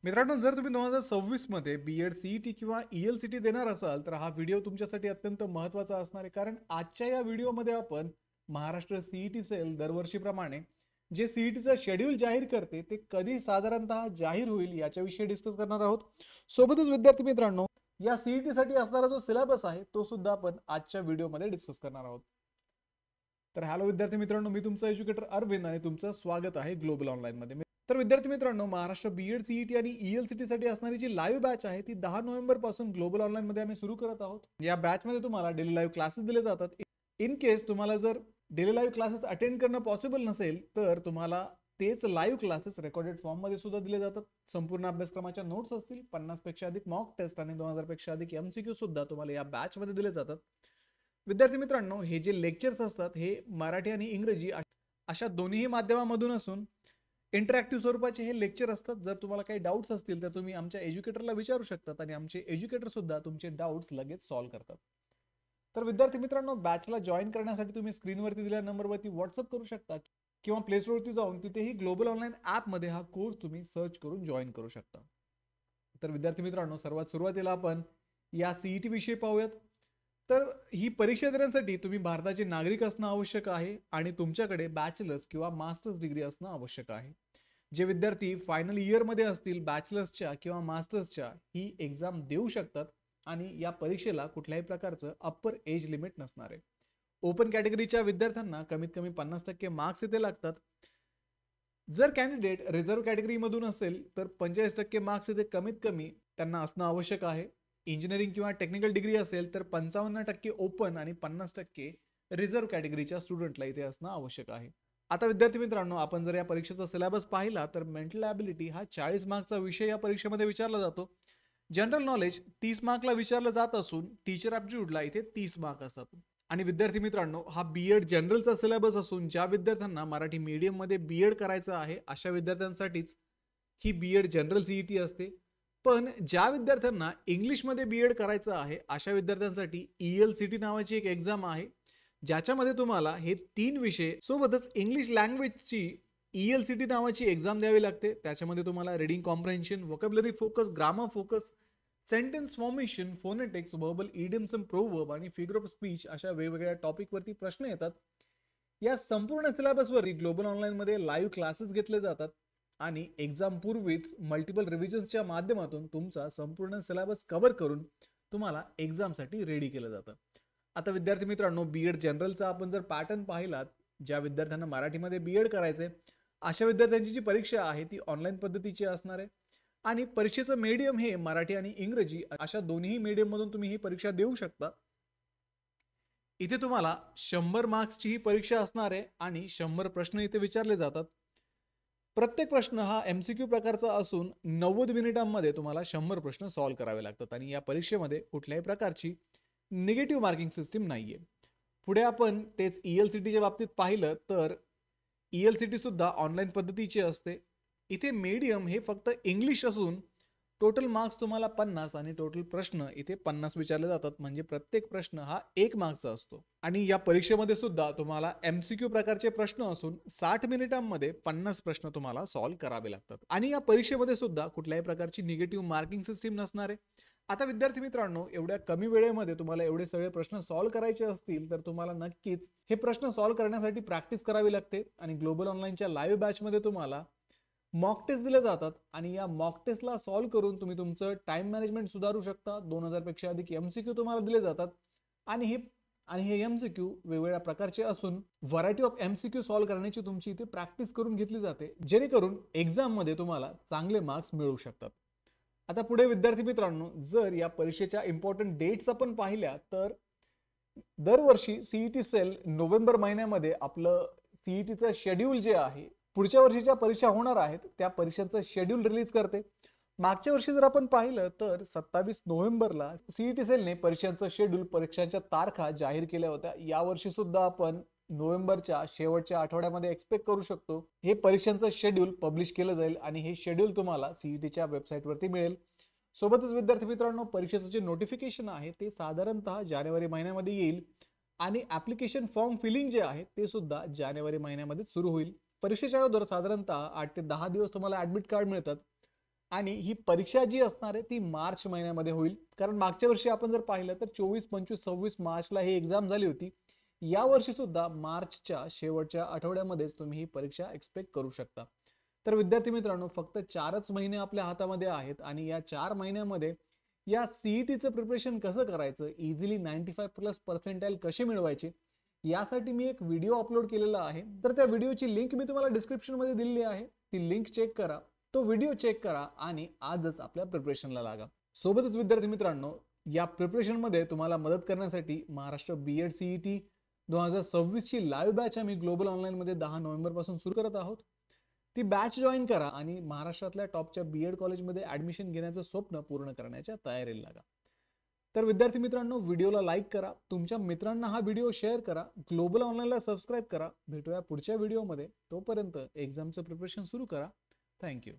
मित्रांनो, जर तुम्ही 2026 मध्ये बी-एड सी-ई-टी किंवा ई-एल-सी-टी देणार असाल, तर हा व्हिडिओ तुमच्यासाठी अत्यंत महत्त्वाचा असणार आहे. कारण आजच्या या व्हिडिओमध्ये आपण महाराष्ट्र सी-ई-टी सेल दरवर्षीप्रमाणे जे सी-ई-टीचं शेड्यूल जाहीर करते, ते कधी साधारणतः जाहीर होईल याच्याविषयी डिस्कस करणार आहोत. सोबतच विद्यार्थी मित्रांनो, या सी-ई-टीसाठी असणारा जो सिलेबस आहे, तो सुद्धा आपण आजच्या व्हिडिओमध्ये डिस्कस करणार आहोत. तर हॅलो विद्यार्थी मित्रांनो, मी तुमचा एज्युकेटर अरविंद आणि तुमचं स्वागत आहे ग्लोबल ऑनलाईनमध्ये. तर विद्यार्थी मित्रांनो, महाराष्ट्र बी-एड सी-ई-टी आणि ई-एल-सी-टी साठी असणारी जी लाईव्ह बॅच आहे ती 10 नोव्हेंबर पासून ग्लोबल ऑनलाईन मध्ये आम्ही सुरू करत आहोत. या बॅच मध्ये तुम्हाला डेली लाईव्ह क्लासेस दिले जातात. इन केस तुम्हाला जर डेली लाईव्ह क्लासेस अटेंड करणं पॉसिबल नसेल, तर तुम्हाला तेच लाईव्ह क्लासेस रेकॉर्डेड फॉर्म मध्ये सुद्धा दिले जातात. संपूर्ण अभ्यासक्रमाच्या नोट्स असतील, 50 पेक्षा अधिक मॉक टेस्ट आणि 2000 पेक्षा अधिक एमसीक्यू सुद्धा तुम्हाला या बॅच मध्ये दिले जातात. विद्यार्थी मित्रांनो, हे जे लेक्चर्स असतात हे मराठी आणि इंग्रजी अशा दोन्ही माध्यमामधून असून इंटरॅक्टिव्ह स्वरूपाचे हे लेक्चर असतात. जर तुम्हाला काही डाऊट्स असतील तर तुम्ही आमच्या एज्युकेटरला विचारू शकतात आणि आमचे एज्युकेटर सुद्धा तुमचे डाऊट्स लगेच सॉल्व्ह करतात. तर विद्यार्थी मित्रांनो, बॅचला जॉईन करण्यासाठी तुम्ही स्क्रीनवरती दिलेल्या नंबरवरती व्हॉट्सअप करू शकता किंवा प्ले स्टोअरवरती जाऊन तिथेही ग्लोबल ऑनलाईन ॲपमध्ये हा कोर्स तुम्ही सर्च करून जॉईन करू शकता. तर विद्यार्थी मित्रांनो, सर्वात सुरुवातीला आपण या सीईटी विषयी पाहूयात. तर ही परीक्षा देण्यासाठी तुम्ही भारताचे नागरिक असणं आवश्यक आहे आणि तुमच्याकडे बॅचलर्स किंवा मास्टर्स डिग्री असणं आवश्यक आहे. जे विद्यार्थी फायनल इयरमध्ये असतील बॅचलर्सच्या किंवा मास्टर्सच्या, ही एक्झाम देऊ शकतात आणि या परीक्षेला कुठल्याही प्रकारचं अप्पर एज लिमिट नसणार आहे. ओपन कॅटेगरीच्या विद्यार्थ्यांना कमीत कमी 50% मार्क्स इथे लागतात. जर कॅन्डिडेट रिझर्व्ह कॅटेगरीमधून असेल तर 45% मार्क्स इथे कमीत कमी त्यांना असणं आवश्यक आहे. इंजिनिअरिंग किंवा टेक्निकल डिग्री असेल तर 55% ओपन आणि 50% रिझर्व्ह कॅटेगरीच्या स्टुडंटला इथे असणं आवश्यक आहे. आता विद्यार्थी मित्रांनो, आपण जर या परीक्षेचा सिलेबस पाहिला तर मेंटल ॲबिलिटी हा 40 मार्कचा विषय या परीक्षेमध्ये विचारला जातो. जनरल नॉलेज 30 मार्कला विचारलं जात असून टीचर ॲप्टिट्यूडला इथे 30 मार्क असतात. आणि विद्यार्थी मित्रांनो, हा बी-एड जनरलचा सिलेबस असून ज्या विद्यार्थ्यांना मराठी मीडियममध्ये बी-एड करायचं आहे अशा विद्यार्थ्यांसाठीच ही बी-एड जनरल सीईटी असते. पण ज्या विद्यार्थ्यांना इंग्लिशमध्ये बी-एड करायचं आहे अशा विद्यार्थ्यांसाठी ई-एल-सी-टी नावाची एक एक्झाम आहे, ज्याच्यामध्ये तुम्हाला हे 3 विषय सोबतच इंग्लिश लँग्वेजची ई-एल-सी-टी नावाची एक्झाम द्यावी लागते. त्याच्यामध्ये तुम्हाला reading comprehension, vocabulary focus, grammar focus, sentence formation, phonetics, verbal idioms and proverb आणि फिगर ऑफ स्पीच अशा वेगवेगळ्या टॉपिकवरती प्रश्न येतात. या संपूर्ण सिलेबसवरती ग्लोबल ऑनलाईनमध्ये लाईव्ह क्लासेस घेतले जातात आणि एक्झाम पूर्वीच मल्टिपल रिव्हिजन्सच्या माध्यमातून तुमचा संपूर्ण सिलेबस कव्हर करून तुम्हाला एक्झामसाठी रेडी केलं जातं. आता विद्यार्थी मित्रांनो, बी-एड जनरलचा आपण जर पॅटर्न पाहिलात, ज्या विद्यार्थ्यांना मराठीमध्ये बी-एड करायचंय अशा विद्यार्थ्यांची जी परीक्षा आहे ती ऑनलाईन पद्धतीची असणार आहे आणि परीक्षेचं मीडियम हे मराठी आणि इंग्रजी अशा दोन्ही मीडियम मधून तुम्ही ही परीक्षा देऊ शकता. इथे तुम्हाला 100 मार्क्सची ही परीक्षा असणार आहे आणि 100 प्रश्न इथे विचारले जातात. प्रत्येक प्रश्न हा एमसीक्यू प्रकारचा असून 90 मिनिटांमध्ये तुम्हाला 100 प्रश्न सॉल्व्ह करावे लागतात आणि या परीक्षेमध्ये कुठल्याही प्रकारची निगेटिव्ह मार्किंग सिस्टीम नाहीये. पुढे आपण तेच ई-एल-सी-टीच्या बाबतीत पाहिलं तर ई-एल-सी-टी सुद्धा ऑनलाईन पद्धतीची असते. इथे मीडियम हे फक्त इंग्लिश असून टोटल मार्क्स तुम्हाला 50 आणि टोटल प्रश्न इथे 50 विचारले जातात. म्हणजे प्रत्येक प्रश्न हा 1 मार्कचा असतो आणि या परीक्षेमध्ये सुद्धा तुम्हाला एमसीक्यू प्रकारचे प्रश्न असून 60 मिनिटांमध्ये 50 प्रश्न तुम्हाला सॉल्व्ह करावे लागतात आणि या परीक्षेमध्ये सुद्धा कुठल्याही प्रकारची निगेटिव्ह मार्किंग सिस्टीम नसणार आहे. आता विद्यार्थी मित्रांनो, एवढ्या कमी वेळेमध्ये तुम्हाला एवढे सगळे प्रश्न सॉल्व्ह करायचे असतील तर तुम्हाला नक्कीच हे प्रश्न सॉल्व्ह करण्यासाठी प्रॅक्टिस करावी लागते आणि ग्लोबल ऑनलाईनच्या लाईव्ह बॅचमध्ये तुम्हाला मॉक टेस्ट दिले जातात आणि या मॉक टेस्टला सॉल्व्ह करून तुम्ही तुमचं टाइम मॅनेजमेंट सुधारू शकता. 2000 पेक्षा अधिक एमसीक्यू तुम्हाला दिले जातात आणि हे एमसीक्यू वेगवेगळ्या प्रकारचे असून व्हरायटी ऑफ एमसीक्यू सॉल्व्ह करण्याची तुमची इथे प्रॅक्टिस करून घेतली जाते, जेणेकरून एक्झाम मध्ये तुम्हाला चांगले मार्क्स मिळू शकतात. आता पुढे विद्यार्थी मित्रांनो, जर या परीक्षेच्या इम्पॉर्टंट डेट्स आपण पाहिल्या तर दरवर्षी सीईटी सेल नोव्हेंबर महिन्यामध्ये आपलं सीईटीचं शेड्यूल जे आहे, पुढच्या वर्षीच्या परीक्षा होणार आहेत त्या परीक्षांचं शेड्यूल रिलीज करते. मागच्या वर्षी जर आपण पाहिलं तर 27 नोव्हेंबरला सीईटी सेलने परीक्षांचं शेड्यूल, परीक्षांच्या तारखा जाहीर केल्या होत्या. यावर्षी सुद्धा आपण नोव्हेंबरच्या शेवटच्या आठवड्यामध्ये एक्सपेक्ट करू शकतो हे परीक्षांचं शेड्यूल पब्लिश केलं जाईल आणि हे शेड्यूल तुम्हाला सीईटीच्या वेबसाईटवरती मिळेल. सोबतच विद्यार्थी मित्रांनो, परीक्षेचं जे नोटिफिकेशन आहे ते साधारणतः जानेवारी महिन्यामध्ये येईल आणि ऍप्लिकेशन फॉर्म फिलिंग जे आहे ते सुद्धा जानेवारी महिन्यामध्ये सुरू होईल. परीक्षेच्या अगोदर साधारणतः 8 ते 10 दिवस तुम्हाला ऍडमिट कार्ड मिळतात आणि ही परीक्षा जी असणार आहे ती मार्च महिन्यामध्ये होईल. कारण मागच्या वर्षी आपण जर पाहिलं तर 24, 25, 26 मार्चला ही एक्झाम झाली होती. या वर्षी सुद्धा मार्चच्या शेवटच्या आठवड्यामध्येच तुम्ही ही परीक्षा एक्सपेक्ट करू शकता. तर विद्यार्थी मित्रांनो, फक्त 4च महिने आपल्या हातामध्ये आहेत आणि या 4 महिन्यामध्ये या सीईटीचं प्रिपरेशन कसं करायचं, इझिली 95+ कसे मिळवायचे, यासाठी मी एक व्हिडिओ अपलोड केलेला आहे. तर त्या व्हिडिओची लिंक मी तुम्हाला डिस्क्रिप्शनमध्ये दिलेली आहे. ती लिंक चेक करा, तो व्हिडिओ चेक करा आणि आजच आपल्या प्रिपरेशनला लागा. सोबतच विद्यार्थी मित्रांनो, या प्रिपरेशनमध्ये तुम्हाला मदत करण्यासाठी महाराष्ट्र बीएड सीईटी 2026 ची लाईव्ह बॅच आम्ही ग्लोबल ऑनलाईनमध्ये 10 नोव्हेंबरपासून सुरू करत आहोत. ती बॅच जॉईन करा आणि महाराष्ट्रातल्या टॉपच्या बीएड कॉलेजमध्ये ऍडमिशन घेण्याचं स्वप्न पूर्ण करण्याच्या तयारीला लागा. तर विद्यार्थी मित्रांनो, व्हिडिओला लाईक करा, तुमच्या मित्रांना हा व्हिडिओ शेअर करा, ग्लोबल ऑनलाईनला सबस्क्राईब करा. भेटूया पुढच्या व्हिडिओमध्ये. तोपर्यंत एक्झामचं प्रिपरेशन सुरू करा. थँक्यू.